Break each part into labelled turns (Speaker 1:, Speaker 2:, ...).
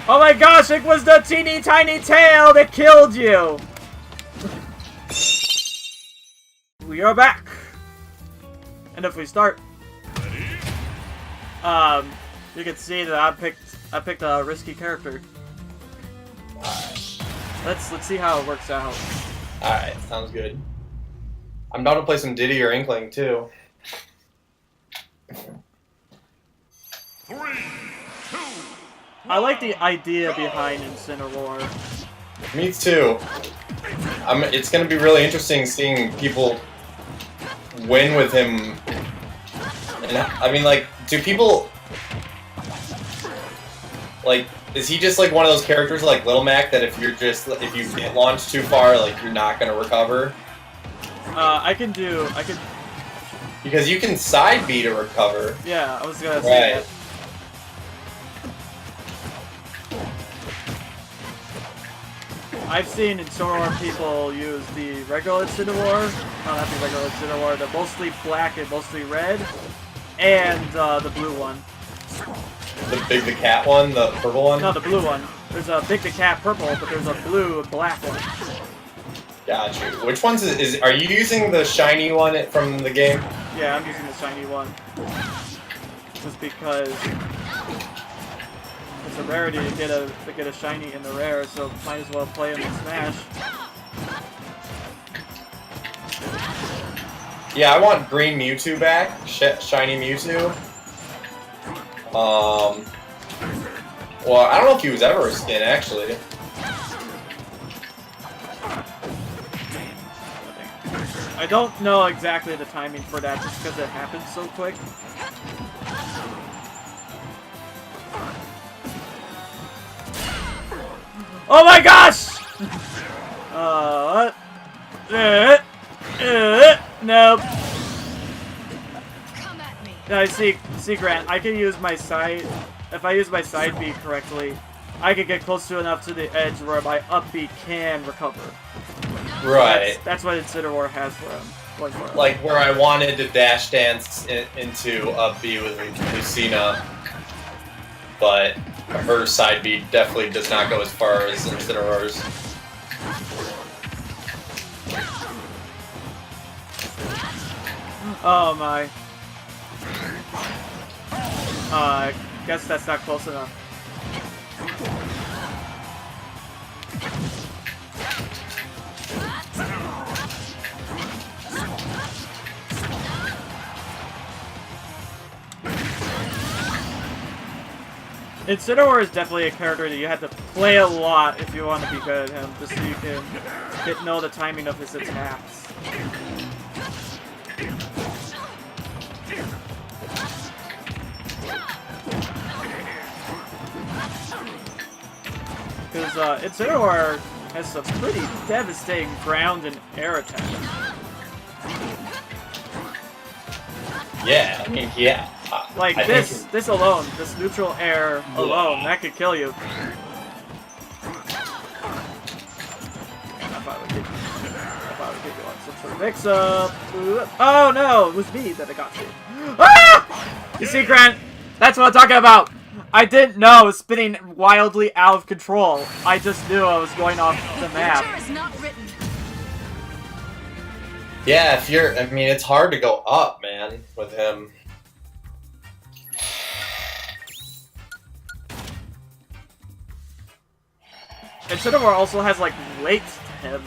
Speaker 1: Oh my gosh, it was the teeny tiny tail that killed you! We are back! And if we start... you can see that I picked a risky character. Let's see how it works out.
Speaker 2: Alright, sounds good. I'm about to play some Diddy or Inkling too.
Speaker 3: 3, 2.
Speaker 1: I like the idea behind Incineroar.
Speaker 2: Me too. It's gonna be really interesting seeing people win with him. And I mean, like, do people like? Is he just like one of those characters like Little Mac that if you get launched too far, like you're not gonna recover?
Speaker 1: I can.
Speaker 2: Because you can side B to recover.
Speaker 1: Yeah, I was gonna say that. I've seen Incineroar people use the regular Incineroar, no, not the regular Incineroar, the mostly black and mostly red, and the blue one.
Speaker 2: The Big the Cat one, the purple one?
Speaker 1: No, the blue one. There's a Big the Cat purple, but there's a blue and black one.
Speaker 2: Got you. Which ones are you using the shiny one from the game?
Speaker 1: Yeah, I'm using the shiny one. Just because it's a rarity to get a shiny in the rare, so might as well play them in Smash.
Speaker 2: Yeah, I want green Mewtwo back. Shiny Mewtwo. Well, I don't know if he was ever a skin, actually.
Speaker 1: I don't know exactly the timing for that, just because it happens so quick. Oh my gosh! Nope. I see, Grant. I can use my side. If I use my side B correctly, I can get close to enough to the edge where my up B can recover.
Speaker 2: Right.
Speaker 1: That's what Incineroar has for him.
Speaker 2: Like where I wanted to dash dance into up B with Lucina, but her side B definitely does not go as far as Incineroar's.
Speaker 1: Oh my. I guess that's not close enough. Incineroar is definitely a character that you have to play a lot if you want to be good at him, just so you can know the timing of his attacks. Because Incineroar has some pretty devastating ground and air attacks.
Speaker 2: Yeah, I mean, yeah.
Speaker 1: Like this alone, this neutral air alone, that could kill you. I thought I would get you on some sort of mix-up. Oh no, it was me that I got you. Ah! You see, Grant? That's what I'm talking about. I didn't know I was spinning wildly out of control. I just knew I was going off the map.
Speaker 2: Yeah, I mean, it's hard to go up, man, with him.
Speaker 1: Incineroar also has, like, lakes to him.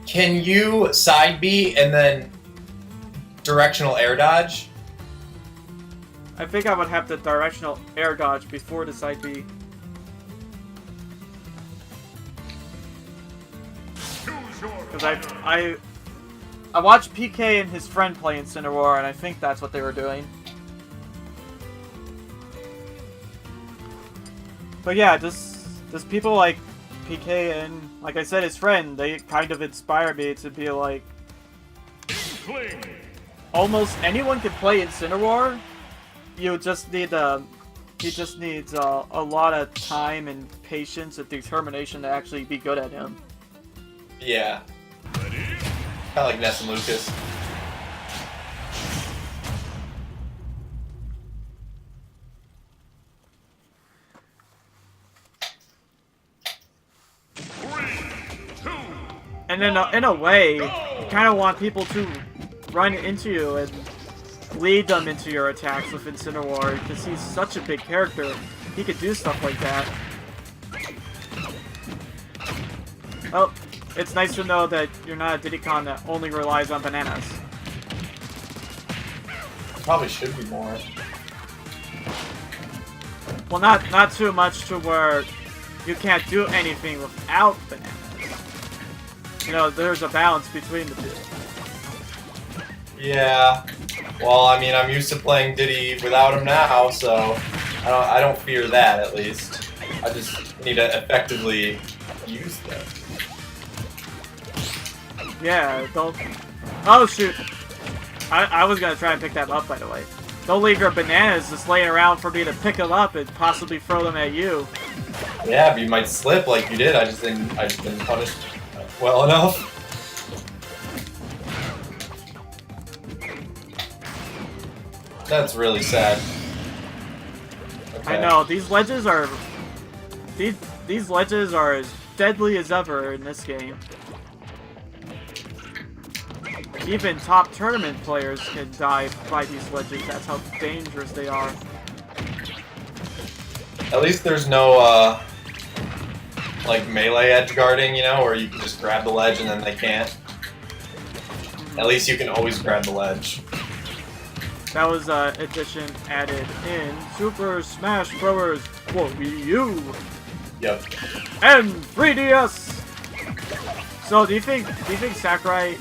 Speaker 2: Can you side B and then directional air dodge?
Speaker 1: I think I would have the directional air dodge before the side B. Because I watched PK and his friend play Incineroar, and I think that's what they were doing. But yeah, just people like PK and, like I said, his friend, they kind of inspire me to be like, almost anyone can play Incineroar. You just need he just needs a lot of time and patience and determination to actually be good at him.
Speaker 2: Yeah. Kind of like Ness and Lucas.
Speaker 1: And in a way, you kind of want people to run into you and lead them into your attacks with Incineroar, because he's such a big character. He could do stuff like that. Oh, it's nice to know that you're not a Diddy Kong that only relies on bananas.
Speaker 2: Probably should be more.
Speaker 1: Well, not too much to where you can't do anything without bananas. You know, there's a balance between the two.
Speaker 2: Yeah. Well, I mean, I'm used to playing Diddy without him now, so I don't fear that, at least. I just need to effectively use them.
Speaker 1: Yeah, don't... Oh, shoot. I was gonna try and pick that up, by the way. Don't leave your bananas just laying around for me to pick them up and possibly throw them at you.
Speaker 2: Yeah, but you might slip like you did. I just didn't punish well enough. That's really sad. Okay.
Speaker 1: I know, these ledges are... These ledges are as deadly as ever in this game. Even top tournament players can die by these ledges. That's how dangerous they are.
Speaker 2: At least there's no, like, melee edge guarding, you know, where you can just grab the ledge and then they can't. At least you can always grab the ledge.
Speaker 1: That was an addition added in Super Smash Bros. for Wii U
Speaker 2: Yep.
Speaker 1: and 3DS. So do you think Sakurai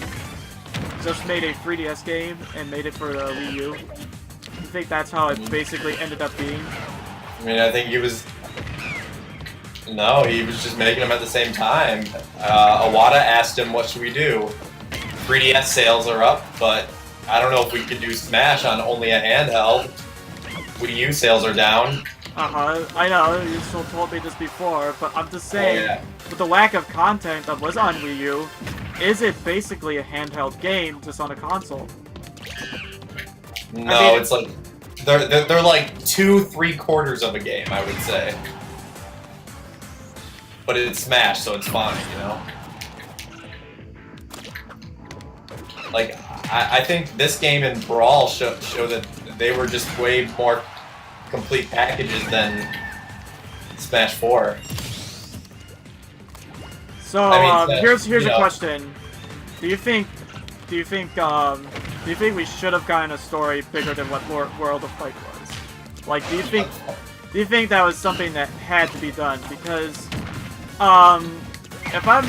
Speaker 1: just made a 3DS game and made it for the Wii U? You think that's how it basically ended up being?
Speaker 2: I mean, I think he was... No, he was just making them at the same time. Iwata asked him, what should we do? 3DS sales are up, but I don't know if we could do Smash on only a handheld. Wii U sales are down.
Speaker 1: I know, you still told me this before, but I'm just saying,
Speaker 2: yeah.
Speaker 1: with the lack of content that was on Wii U, is it basically a handheld game just on a console?
Speaker 2: No,
Speaker 1: I mean,
Speaker 2: it's like... They're like 2/3 of a game, I would say. But it's Smash, so it's fine, you know? Like, I think this game and Brawl show that they were just way more complete packages than Smash 4.
Speaker 1: So
Speaker 2: I mean,
Speaker 1: here's
Speaker 2: you
Speaker 1: a
Speaker 2: know.
Speaker 1: question: Do you think we should have gotten a story bigger than what World of Fight was? Like, do you think that was something that had to be done? Because if I'm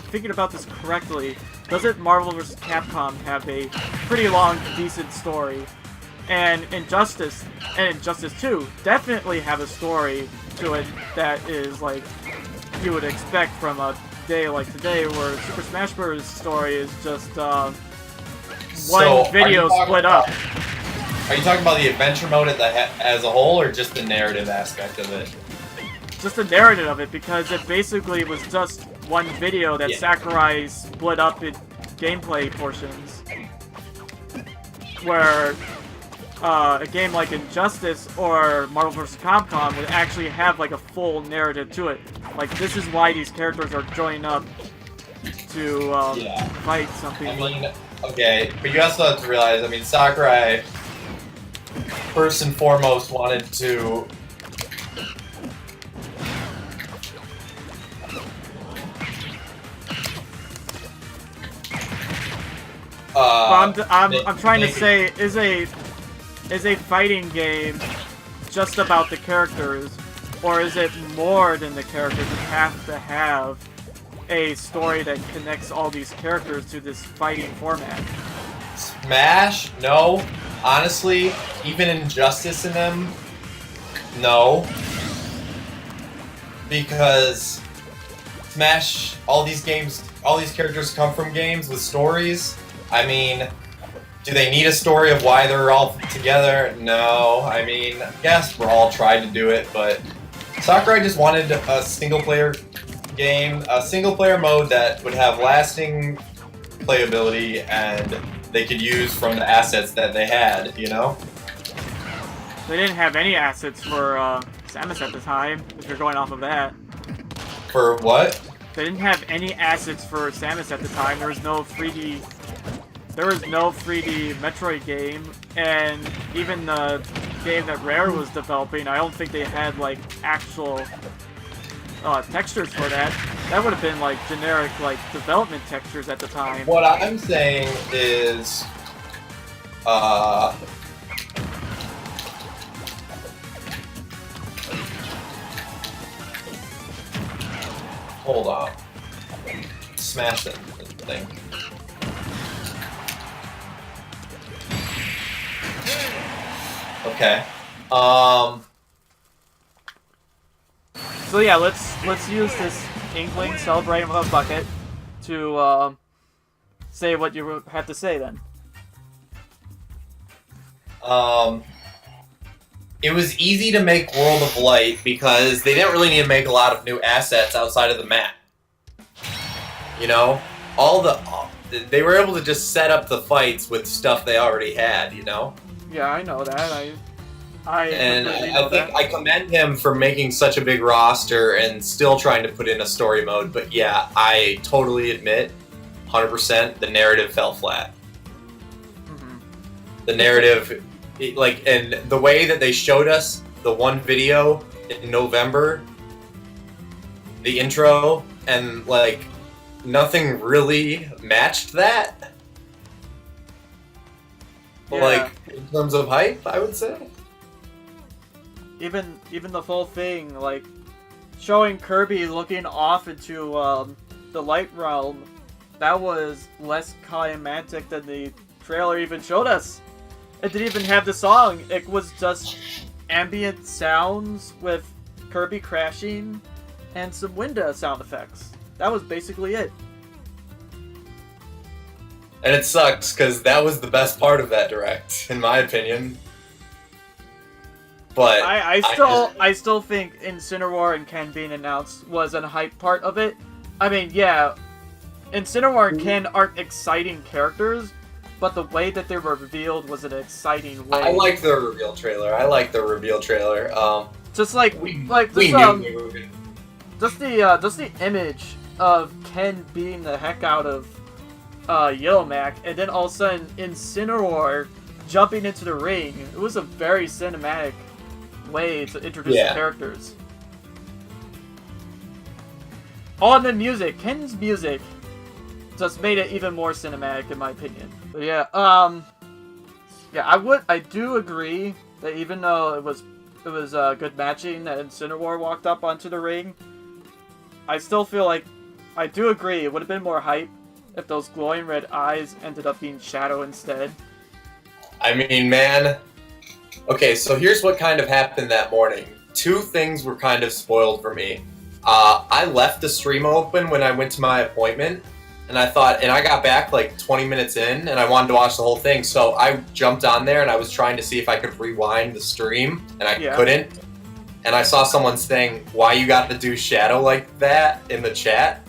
Speaker 1: thinking about this correctly, doesn't Marvel vs. Capcom have a pretty long, decent story? And Injustice 2 definitely have a story to it that is like you would expect from a day like today, where Super Smash Bros. Story is just one video split up.
Speaker 2: Are you talking about the adventure mode as a whole, or just the narrative aspect of it?
Speaker 1: Just the narrative of it, because it basically was just one video that Sakurai split up in gameplay portions. Where a game like Injustice or Marvel vs. Capcom would actually have like a full narrative to it. Like, this is why these characters are joining up to fight something.
Speaker 2: I mean, okay, but you also have to realize, I mean, Sakurai, first and foremost, wanted to...
Speaker 1: I'm trying to say, is a fighting game just about the characters, or is it more than the characters? You have to have a story that connects all these characters to this fighting format.
Speaker 2: Smash? No. Honestly, even Injustice in them? No. Because Smash, all these characters come from games with stories. I mean, do they need a story of why they're all together? No. I mean, yes, Brawl tried to do it, but Sakurai just wanted a single-player game, a single-player mode that would have lasting playability and they could use from the assets that they had, you know?
Speaker 1: They didn't have any assets for Samus at the time, if you're going off of that.
Speaker 2: For what?
Speaker 1: They didn't have any assets for Samus at the time. There was no 3D. There was no 3D Metroid game, and even the game that Rare was developing, I don't think they had like actual textures for that. That would have been like generic like development textures at the time.
Speaker 2: What I'm saying is, hold on. Smash that thing. Okay.
Speaker 1: So yeah, let's use this Inkling celebrating with a bucket to say what you have to say then.
Speaker 2: It was easy to make World of Light because they didn't really need to make a lot of new assets outside of the map. You know, they were able to just set up the fights with stuff they already had. You know.
Speaker 1: Yeah, I know that. I
Speaker 2: think I commend him for making such a big roster and still trying to put in a story mode. But yeah, I totally admit, 100%, the narrative fell flat.
Speaker 1: Mm-hmm.
Speaker 2: The narrative, and the way that they showed us the one video in November, the intro, and like nothing really matched that.
Speaker 1: Yeah.
Speaker 2: Like in terms of hype, I would say.
Speaker 1: Even the full thing, like showing Kirby looking off into the Light Realm, that was less climactic than the trailer even showed us. It didn't even have the song. It was just ambient sounds with Kirby crashing and some wind sound effects. That was basically it.
Speaker 2: And it sucks because that was the best part of that direct, in my opinion. But
Speaker 1: I still think Incineroar and Ken being announced was a hype part of it. I mean, yeah, Incineroar and Ken aren't exciting characters, but the way that they were revealed was an exciting way.
Speaker 2: I like the reveal trailer.
Speaker 1: Just like
Speaker 2: we
Speaker 1: just
Speaker 2: knew.
Speaker 1: just the image of Ken beating the heck out of Yellow Mac, and then all of a sudden Incineroar jumping into the ring. It was a very cinematic way to introduce the characters. Oh, and the music. Ken's music just made it even more cinematic, in my opinion. But yeah, I do agree that even though it was good matching that Incineroar walked up onto the ring, I still feel like I do agree it would have been more hype if those glowing red eyes ended up being Shadow instead.
Speaker 2: I mean, man. Okay, so here's what kind of happened that morning. Two things were kind of spoiled for me. I left the stream open when I went to my appointment, and I got back like 20 minutes in, and I wanted to watch the whole thing, so I jumped on there and I was trying to see if I could rewind the stream, and I couldn't. And I saw someone saying, "Why you got to do Shadow like that?" in the chat.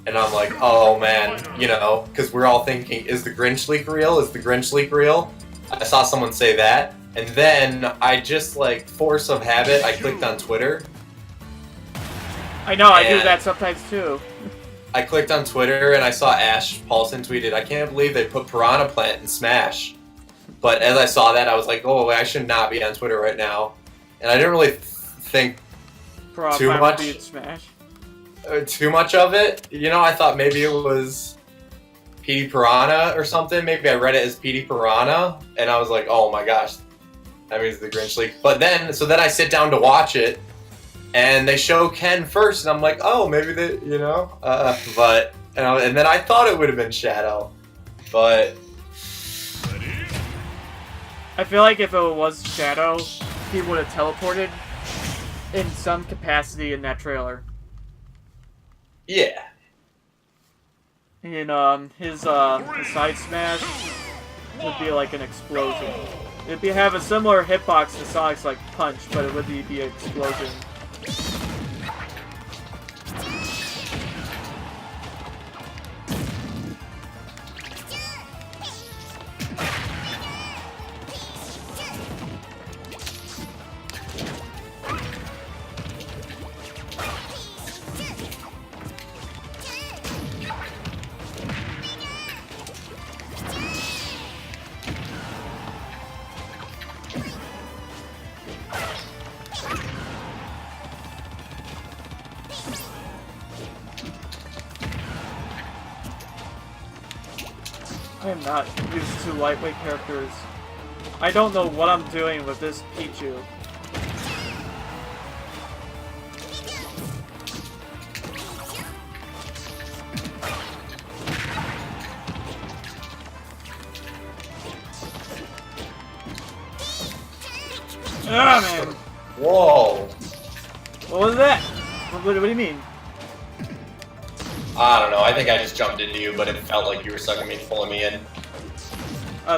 Speaker 2: And I'm like, oh man, you know, because we're all thinking, is the Grinch leak real? Is the Grinch leak real? I saw someone say that, and then I just, like, force of habit, I clicked on Twitter.
Speaker 1: I know, I do that sometimes too.
Speaker 2: I clicked on Twitter and I saw Ash Paulson tweeted, "I can't believe they put Piranha Plant in Smash." But as I saw that, I was like, oh, I should not be on Twitter right now. And I didn't really think too much of it. You know, I thought maybe it was Petey Piranha or something. Maybe I read it as Petey Piranha, and I was like, oh my gosh, that means the Grinch leak. But then, so then I sit down to watch it, and they show Ken first, and I'm like, oh, maybe they, you know, and then I thought it would have been Shadow, but
Speaker 1: I feel like if it was Shadow, he would have teleported in some capacity in that trailer.
Speaker 2: Yeah.
Speaker 1: And his side smash would be like an explosion. It'd have a similar hitbox to Sonic's like punch, but it would be an explosion. am not used to lightweight characters. I don't know what I'm doing with this Pichu. Ah, man.
Speaker 2: Whoa.
Speaker 1: What was that? What do you mean?
Speaker 2: I don't know. I think I just jumped into you, but it felt like you were sucking me, pulling me in.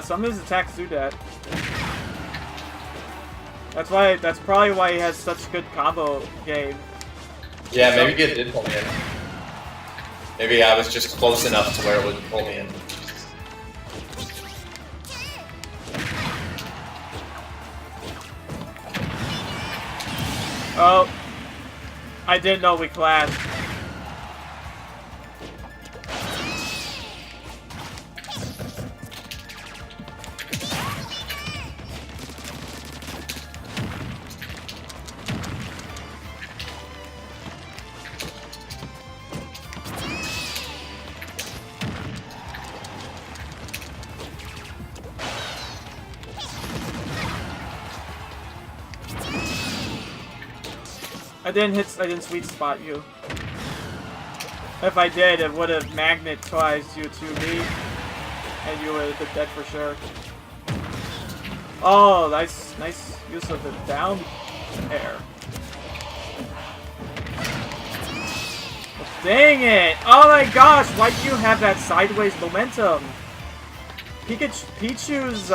Speaker 1: Some of his attacks do that. That's probably why he has such good combo game.
Speaker 2: Yeah, maybe it did pull me in. Maybe I was just close enough to where it would pull me in.
Speaker 1: Oh. I didn't know we clashed. I didn't sweet spot you. If I did, it would have magnetized you to me, and you would have been dead for sure. Oh, nice use of the down air. Dang it! Oh my gosh, why do you have that sideways momentum? Pichu's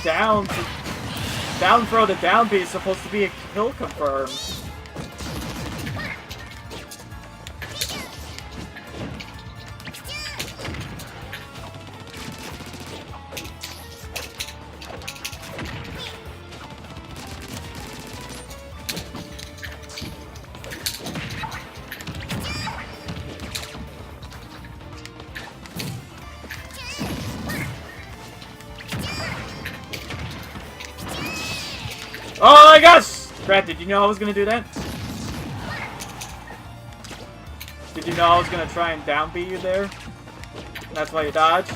Speaker 1: down throw to down B is supposed to be a kill confirm. Oh my gosh! Brad, did you know I was gonna do that? Did you know I was gonna try and down beat you there? That's why you dodged?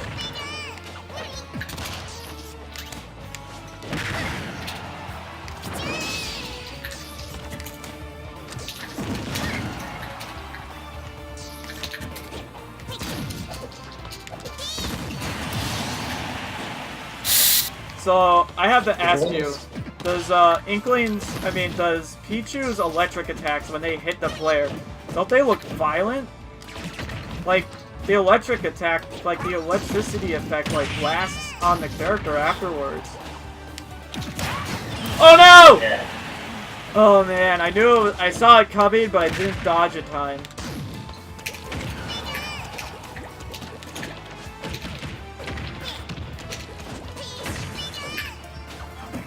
Speaker 1: So, I have to ask you, does does Pichu's electric attacks, when they hit the player, don't they look violent? Like, the electric attack, like the electricity effect, like, lasts on the character afterwards. Oh no!
Speaker 2: Yeah.
Speaker 1: Oh man, I saw it coming, but I didn't dodge in time.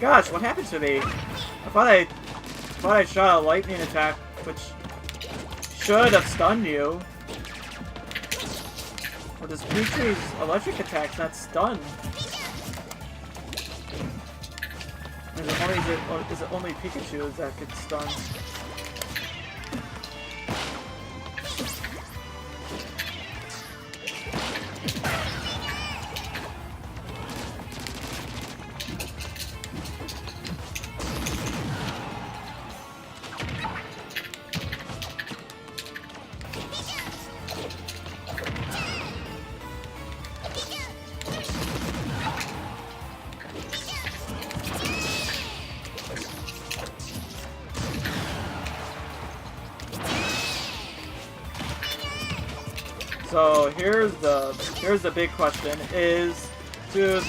Speaker 1: Gosh, what happened to me? I thought I shot a lightning attack, which should have stunned you. Or does Pichu's electric attack not stun? Is it only Pikachu that could stun? So here's the big question: is to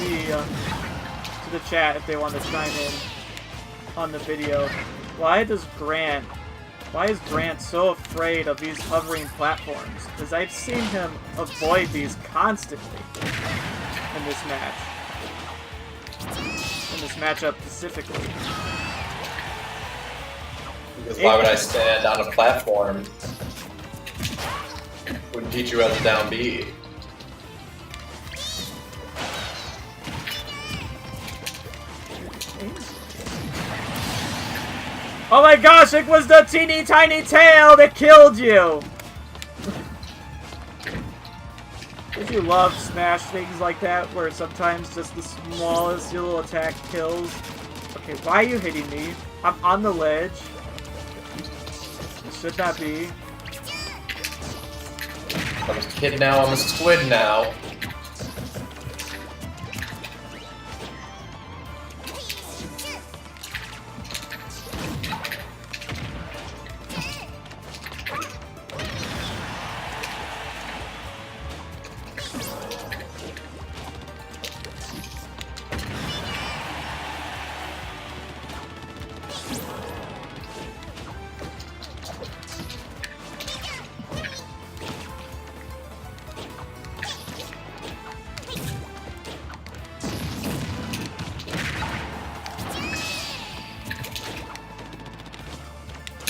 Speaker 1: the chat if they want to chime in on the video. Why is Grant so afraid of these hovering platforms? Because I've seen him avoid these constantly in this match, in this matchup specifically.
Speaker 2: Because why would I stand on a platform? Wouldn't teach you how to down B.
Speaker 1: Oh my gosh, it was the teeny tiny tail that killed you! you love Smash things like that, where sometimes just the smallest little attack kills? Okay, why are you hitting me? I'm on the ledge. It should not be.
Speaker 2: I'm a kid now, I'm a squid now.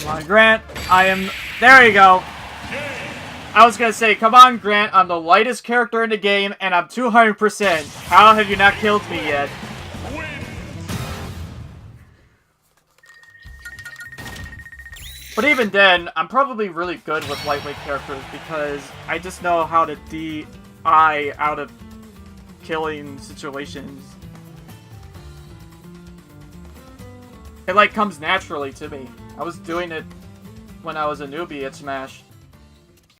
Speaker 1: Come on, Grant. I am... There you go. I was gonna say, come on, Grant. I'm the lightest character in the game, and I'm 200%. How have you not killed me yet? But even then, I'm probably really good with lightweight characters because I just know how to DI out of killing situations. It, like, comes naturally to me. I was doing it when I was a newbie at Smash.